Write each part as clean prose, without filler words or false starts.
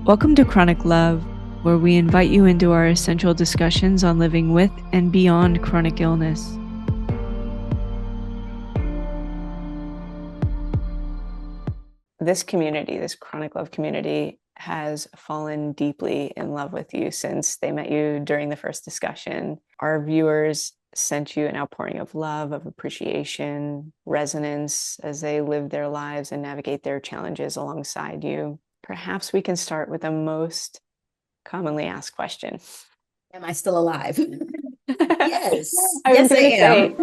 Welcome to Chronic Love, where we invite you into our essential discussions on living with and beyond chronic illness. This community, this Chronic Love community, has fallen deeply in love with you since they met you during the first discussion. Our viewers sent you an outpouring of love, of appreciation, resonance as they live their lives and navigate their challenges alongside you. Perhaps we can start with the most commonly asked question. Am I still alive? Yes. I Yes, I am.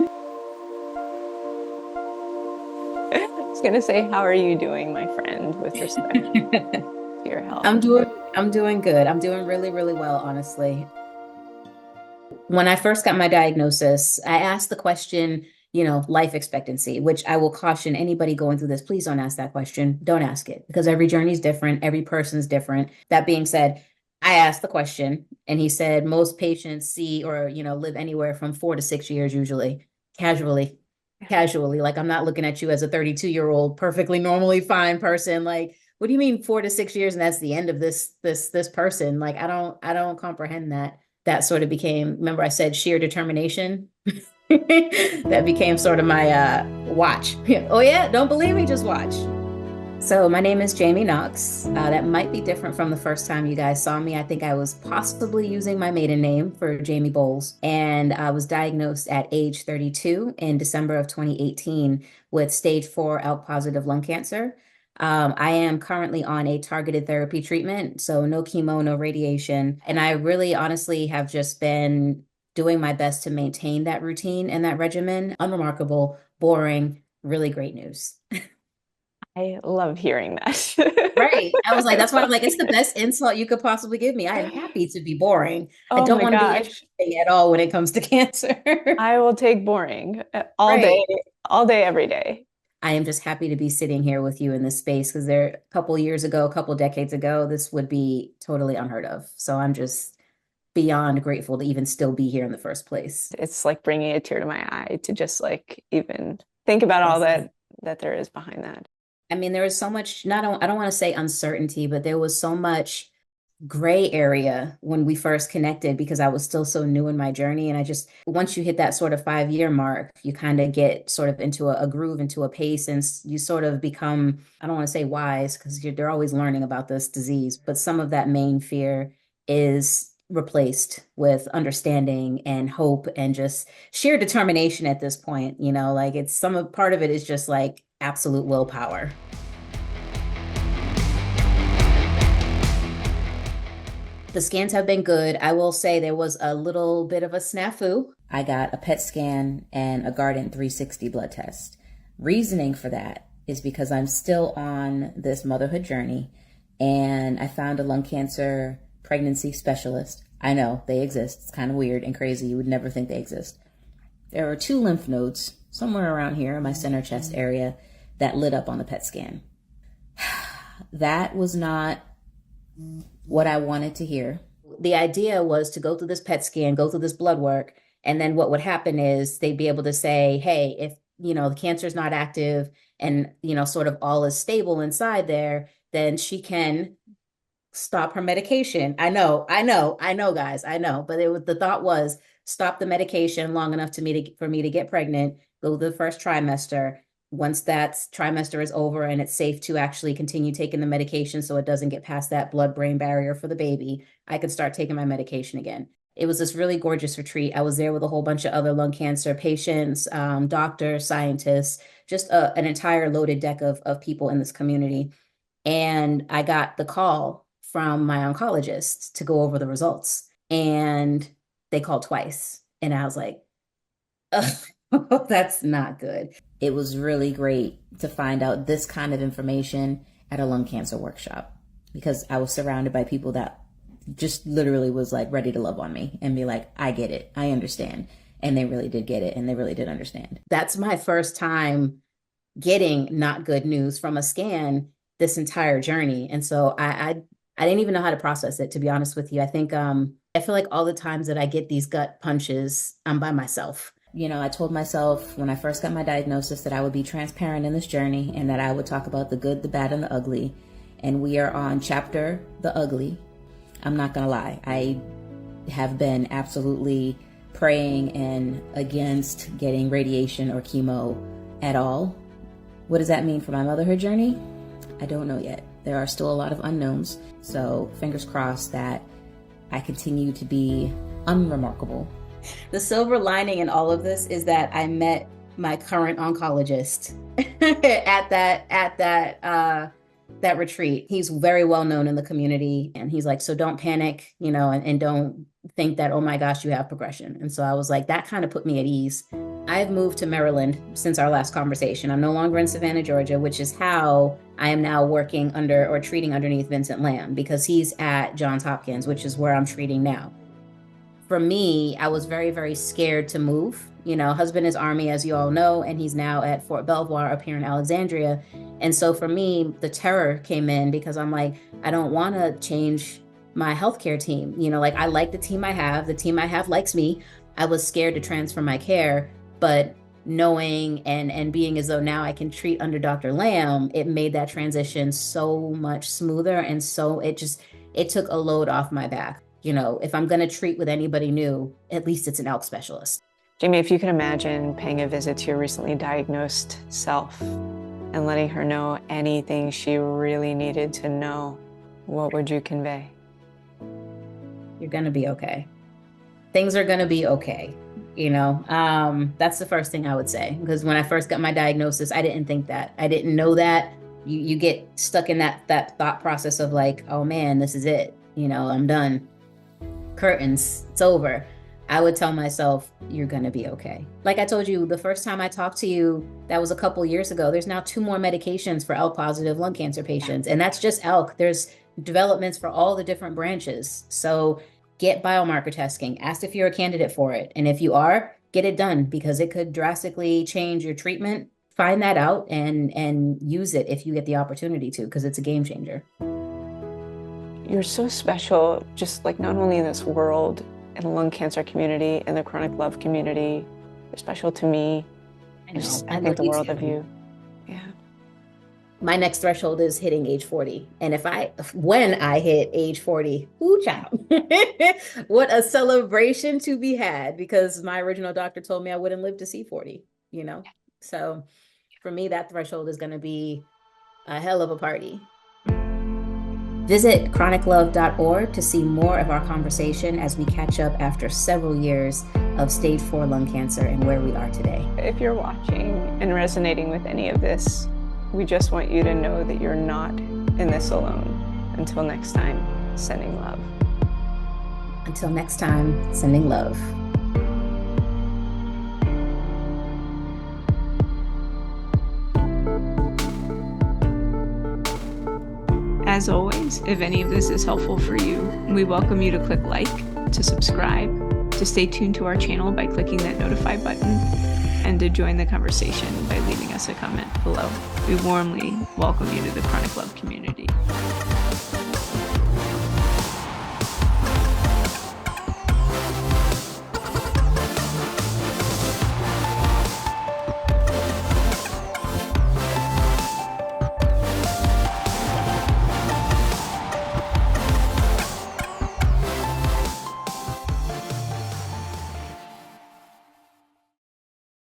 was gonna say, how are you doing, my friend, with respect to your health? I'm doing good. I'm doing really, really well, honestly. When I first got my diagnosis, I asked the question, life expectancy, which I will caution anybody going through this, please don't ask that question. Don't ask it because every journey is different. Every person's different. That being said, I asked the question and he said most patients see or, live anywhere from 4 to 6 years usually, casually. Like I'm not looking at you as a 32-year-old, perfectly normally fine person. Like, what do you mean 4 to 6 years and that's the end of this person? Like, I don't comprehend that. That sort of became, remember I said sheer determination? That became sort of my watch. Oh yeah, don't believe me, just watch. So my name is Jaymie Knox. That might be different from the first time you guys saw me. I think I was possibly using my maiden name for Jaymie Bowles, and I was diagnosed at age 32 in December of 2018 with stage 4 ALK positive lung cancer. I am currently on a targeted therapy treatment, so no chemo, no radiation, and I really honestly have just been doing my best to maintain that routine and that regimen. Unremarkable, boring, really great news. I love hearing that. Right. I was like, that's why I'm like, it's the best insult you could possibly give me. I am happy to be boring. I Oh don't my want to be gosh. interesting at all when it comes to cancer. I will take boring Right. all day, every day. I am just happy to be sitting here with you in this space because there a couple years ago, a couple decades ago, this would be totally unheard of. So I'm just beyond grateful to even still be here in the first place. It's like bringing a tear to my eye to just like even think about all Yes. that there is behind that. I mean, there was so much, not, I don't want to say uncertainty, but there was so much gray area when we first connected because I was still so new in my journey. And I just, once you hit that sort of 5 year mark, you kind of get sort of into a groove, into a pace, and you sort of become, I don't want to say wise because they're always learning about this disease, but some of that main fear is replaced with understanding and hope and just sheer determination at this point. Like it's part of it is just like absolute willpower. The scans have been good. I will say there was a little bit of a snafu. I got a PET scan and a Guardant 360 blood test. Reasoning for that is because I'm still on this motherhood journey and I found a lung cancer pregnancy specialist. I know they exist. It's kind of weird and crazy. You would never think they exist. There are 2 lymph nodes somewhere around here in my center chest area that lit up on the PET scan. That was not what I wanted to hear. The idea was to go through this PET scan, go through this blood work, and then what would happen is they'd be able to say, hey, if, the cancer is not active and, sort of all is stable inside there, then she can stop her medication. I know, guys, I know. But the thought was stop the medication long enough for me to get pregnant, go the first trimester. Once that trimester is over and it's safe to actually continue taking the medication so it doesn't get past that blood-brain barrier for the baby, I could start taking my medication again. It was this really gorgeous retreat. I was there with a whole bunch of other lung cancer patients, doctors, scientists, just an entire loaded deck of people in this community. And I got the call from my oncologist to go over the results. And they called twice. And I was like, oh, that's not good. It was really great to find out this kind of information at a lung cancer workshop because I was surrounded by people that just literally was like ready to love on me and be like, I get it. I understand. And they really did get it. And they really did understand. That's my first time getting not good news from a scan this entire journey. And so I didn't even know how to process it, to be honest with you. I think I feel like all the times that I get these gut punches, I'm by myself. I told myself when I first got my diagnosis that I would be transparent in this journey and that I would talk about the good, the bad, and the ugly. and we are on chapter The Ugly. I'm not gonna lie, I have been absolutely praying and against getting radiation or chemo at all. What does that mean for my motherhood journey? I don't know yet. There are still a lot of unknowns, so fingers crossed that I continue to be unremarkable. The silver lining in all of this is that I met my current oncologist at that retreat. He's very well known in the community, and he's like, so don't panic, and don't think that, oh my gosh, you have progression. And so I was like, that kind of put me at ease. I've moved to Maryland since our last conversation. I'm no longer in Savannah, Georgia, which is how I am now working under or treating underneath Vincent Lamb, because he's at Johns Hopkins, which is where I'm treating now. For me, I was very, very scared to move. Husband is Army, as you all know, and he's now at Fort Belvoir up here in Alexandria. And so for me, the terror came in because I'm like, I don't want to change my healthcare team. I like the team I have. The team I have likes me. I was scared to transfer my care, but knowing and being as though now I can treat under Dr. Lamb, it made that transition so much smoother. And so it took a load off my back. If I'm going to treat with anybody new, at least it's an ALK specialist. Jaymie, if you could imagine paying a visit to your recently diagnosed self and letting her know anything she really needed to know, what would you convey? You're going to be okay. Things are going to be okay. That's the first thing I would say, because when I first got my diagnosis, I didn't think that. I didn't know that. You get stuck in that thought process of like, oh man, this is it. I'm done. Curtains, it's over. I would tell myself, you're going to be okay. Like I told you, the first time I talked to you, that was a couple years ago. There's now 2 more medications for ALK positive lung cancer patients. And that's just ALK. There's developments for all the different branches. So get biomarker testing, ask if you're a candidate for it. And if you are, get it done, because it could drastically change your treatment. Find that out and use it if you get the opportunity to, because it's a game changer. You're so special, just like not only in this world, in the lung cancer community, in the chronic love community. You're special to me. I think the world of you. Yeah. My next threshold is hitting age 40. And when I hit age 40, ooh, child, what a celebration to be had, because my original doctor told me I wouldn't live to see 40, So for me, that threshold is going to be a hell of a party. Visit chroniclove.org to see more of our conversation as we catch up after several years of stage 4 lung cancer and where we are today. If you're watching and resonating with any of this, we just want you to know that you're not in this alone. Until next time, sending love. Until next time, sending love. As always, if any of this is helpful for you, we welcome you to click like, to subscribe, to stay tuned to our channel by clicking that notify button, and to join the conversation by leaving us a comment below. We warmly welcome you to the Chronic Love community.